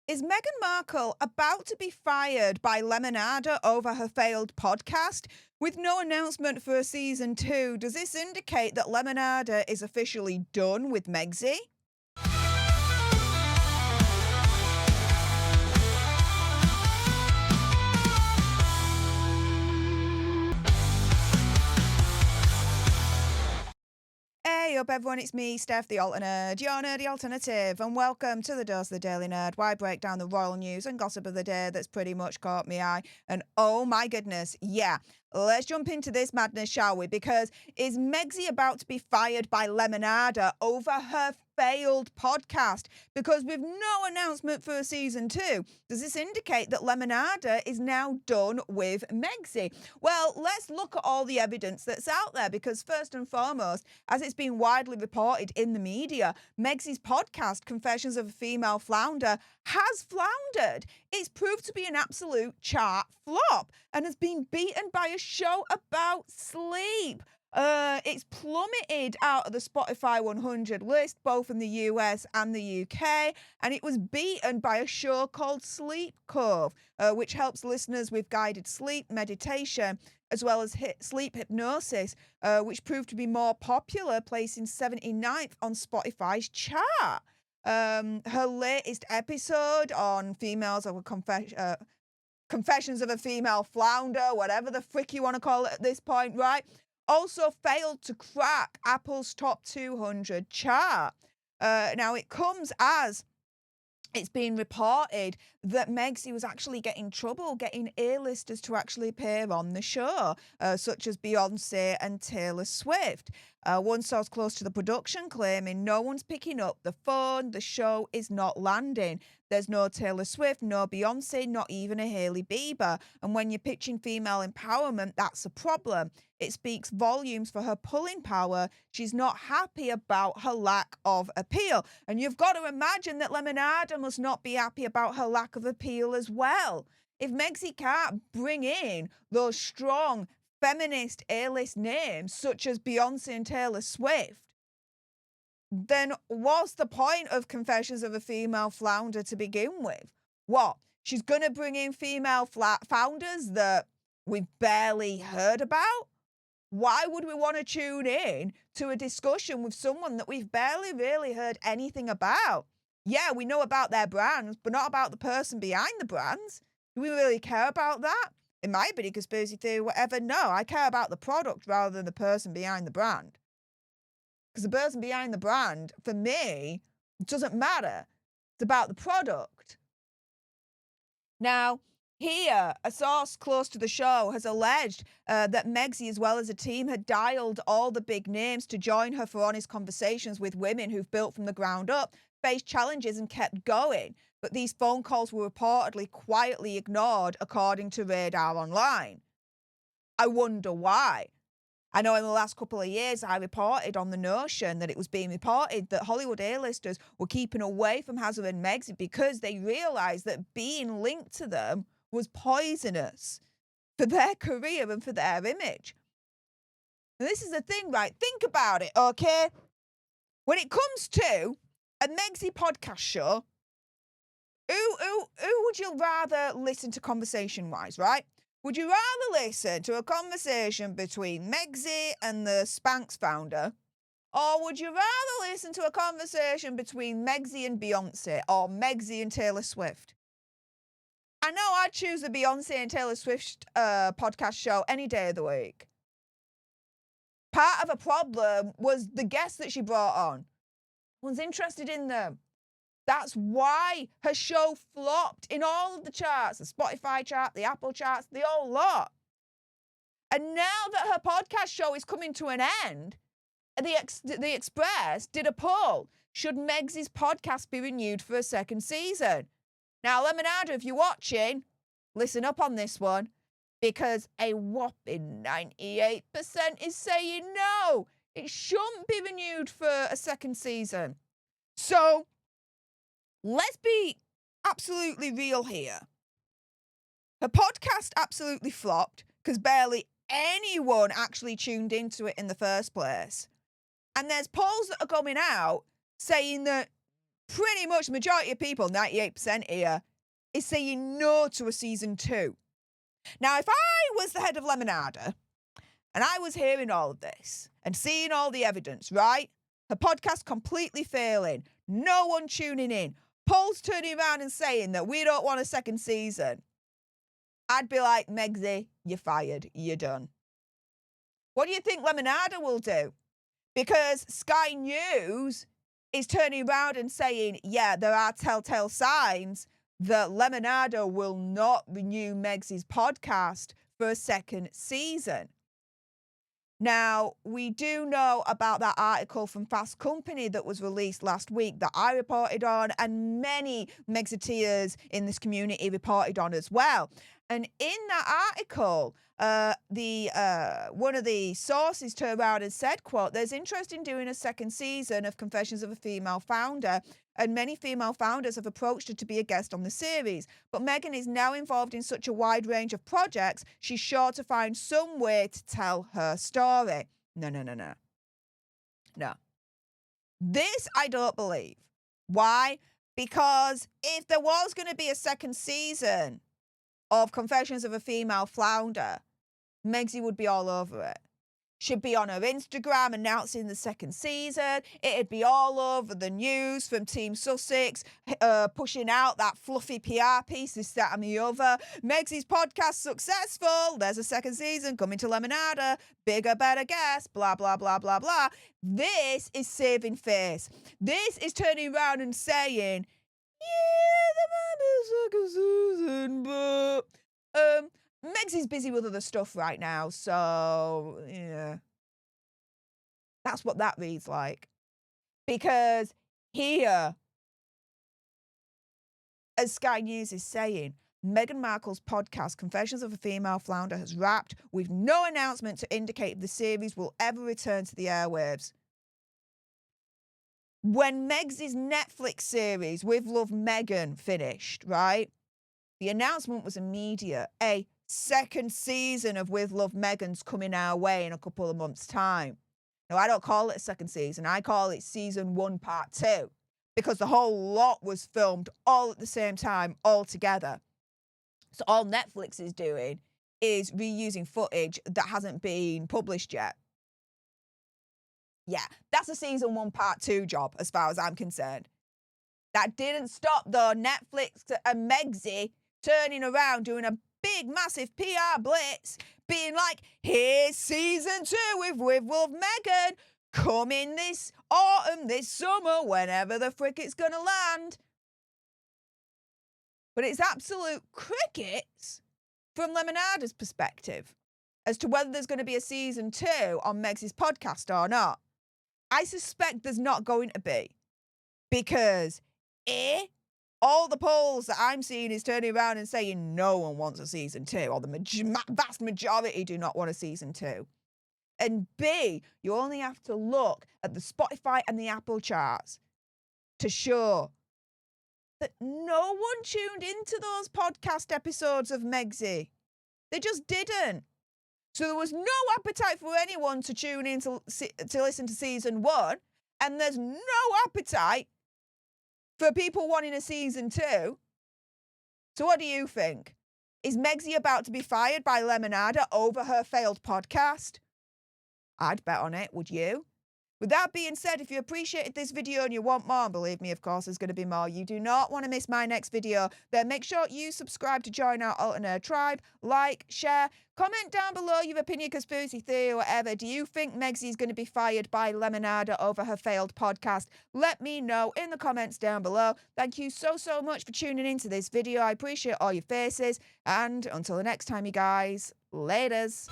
Is Meghan Markle about to be fired by LEMONADA over her failed podcast? With no announcement for a season 2, does this indicate that LEMONADA is officially done with Megsy? Hey up everyone, it's me, Stef The Alter Nerd, your nerdy alternative, and welcome to the Dose of the Daily Nerd, where I break down the royal news and gossip of the day that's pretty much caught me eye. And oh my goodness, yeah, let's jump into this madness, shall we? Because is Megsy about to be fired by LEMONADA over her failed podcast? Because with no announcement for a season 2, does this indicate that LEMONADA is now done with Megsy? Well, let's look at all the evidence that's out there, because first and foremost, as it's been widely reported in the media, Megsy's podcast, Confessions of a Female Flounder, has floundered. It's proved to be an absolute chart flop and has been beaten by a show about sleep. It's plummeted out of the Spotify 100 list, both in the US and the UK, and it was beaten by a show called Sleep Cove, which helps listeners with guided sleep meditation, as well as sleep hypnosis, which proved to be more popular, placing 79th on Spotify's chart. Her latest episode on females of a Confessions of a Female Flounder, whatever the frick you want to call it at this point, right? Also failed to crack Apple's top 200 chart. Now, it comes as it's been reported that Megsy was actually getting trouble getting A-listers to actually appear on the show, such as Beyonce and Taylor Swift. One source close to the production claiming no one's picking up the phone, the show is not landing. There's no Taylor Swift, no Beyonce, not even a Hailey Bieber. And when you're pitching female empowerment, that's a problem. It speaks volumes for her pulling power. She's not happy about her lack of appeal. And you've got to imagine that LEMONADA must not be happy about her lack of appeal as well. If Megsy can't bring in those strong feminist A-list names such as Beyonce and Taylor Swift, then what's the point of Confessions of a Female Flounder to begin with? What? She's going to bring in female founders that we've barely heard about? Why would we want to tune in to a discussion with someone that we've barely really heard anything about? Yeah, we know about their brands, but not about the person behind the brands. Do we really care about that? It might be a conspiracy theory, whatever. No, I care about the product rather than the person behind the brand. Because the person behind the brand, for me, doesn't matter. It's about the product. Now, here, a source close to the show has alleged that Megsy, as well as a team, had dialed all the big names to join her for honest conversations with women who've built from the ground up, faced challenges and kept going. But these phone calls were reportedly quietly ignored, according to Radar Online. I wonder why. I know in the last couple of years I reported on the notion that it was being reported that Hollywood A-listers were keeping away from Hazard and Megsy because they realised that being linked to them was poisonous for their career and for their image. And this is the thing, right? Think about it, okay? When it comes to a Megsy podcast show, who would you rather listen to conversation-wise, right? Would you rather listen to a conversation between Megsy and the Spanx founder, or would you rather listen to a conversation between Megsy and Beyonce, or Megsy and Taylor Swift? I know I'd choose the Beyonce and Taylor Swift podcast show any day of the week. Part of a problem was the guests that she brought on. No one's interested in them. That's why her show flopped in all of the charts, the Spotify chart, the Apple charts, the whole lot. And now that her podcast show is coming to an end, the Express did a poll. Should Megsy's podcast be renewed for a second season? Now, LEMONADA, if you're watching, listen up on this one, because a whopping 98% is saying no. It shouldn't be renewed for a second season. So, let's be absolutely real here. Her podcast absolutely flopped because barely anyone actually tuned into it in the first place. And there's polls that are coming out saying that pretty much majority of people, 98% here, is saying no to a season 2. Now, if I was the head of LEMONADA and I was hearing all of this and seeing all the evidence, right? Her podcast completely failing, no one tuning in, polls turning around and saying that we don't want a second season, I'd be like, Megsy, you're fired, you're done. What do you think LEMONADA will do? Because Sky News is turning around and saying, yeah, there are telltale signs that LEMONADA will not renew Megsy's podcast for a second season. Now, we do know about that article from Fast Company that was released last week that I reported on, and many Megxiteers in this community reported on as well. And in that article, one of the sources turned around and said, quote, there's interest in doing a second season of Confessions of a Female Founder, and many female founders have approached her to be a guest on the series. But Meghan is now involved in such a wide range of projects, she's sure to find some way to tell her story. No. This I don't believe. Why? Because if there was going to be a second season of Confessions of a Female Founder, Megsy would be all over it. She'd be on her Instagram announcing the second season. It'd be all over the news from Team Sussex, pushing out that fluffy PR piece, this, that, and the other. Megsy's podcast successful. There's a second season coming to LEMONADA. Bigger, better guest. Blah, blah, blah, blah, blah. This is saving face. This is turning around and saying, yeah, there might be a second season, but Megsy's busy with other stuff right now, so yeah. That's what that reads like. Because here, as Sky News is saying, Meghan Markle's podcast, Confessions of a Female Founder, has wrapped with no announcement to indicate if the series will ever return to the airwaves. When Megsy's Netflix series, With Love Meghan, finished, right? The announcement was immediate. A second season of With Love Meghan's coming our way in a couple of months' time. Now, I don't call it a second season. I call it season 1, part 2, because the whole lot was filmed all at the same time, all together. So all Netflix is doing is reusing footage that hasn't been published yet. Yeah, that's a season 1, part 2 job, as far as I'm concerned. That didn't stop, though, Netflix and Megsy turning around, doing a big, massive PR blitz, being like, here's season 2 with Love Meghan, coming this autumn, this summer, whenever the frick it's gonna land. But it's absolute crickets from LEMONADA's perspective as to whether there's going to be a season 2 on Megsy's podcast or not. I suspect there's not going to be, because all the polls that I'm seeing is turning around and saying no one wants a season 2, or the vast majority do not want a season 2. And B, you only have to look at the Spotify and the Apple charts to show that no one tuned into those podcast episodes of Megsy. They just didn't. So there was no appetite for anyone to tune in to listen to season 1, and there's no appetite for people wanting a season 2. So what do you think? Is Megsy about to be fired by LEMONADA over her failed podcast? I'd bet on it, would you? With that being said, if you appreciated this video and you want more, and believe me, of course, there's going to be more, you do not want to miss my next video, then make sure you subscribe to join our Alter Nerd tribe, like, share, comment down below your opinion, conspiracy theory, or whatever. Do you think Megsy is going to be fired by LEMONADA over her failed podcast? Let me know in the comments down below. Thank you so much for tuning into this video. I appreciate all your faces, and until the next time, you guys, laters.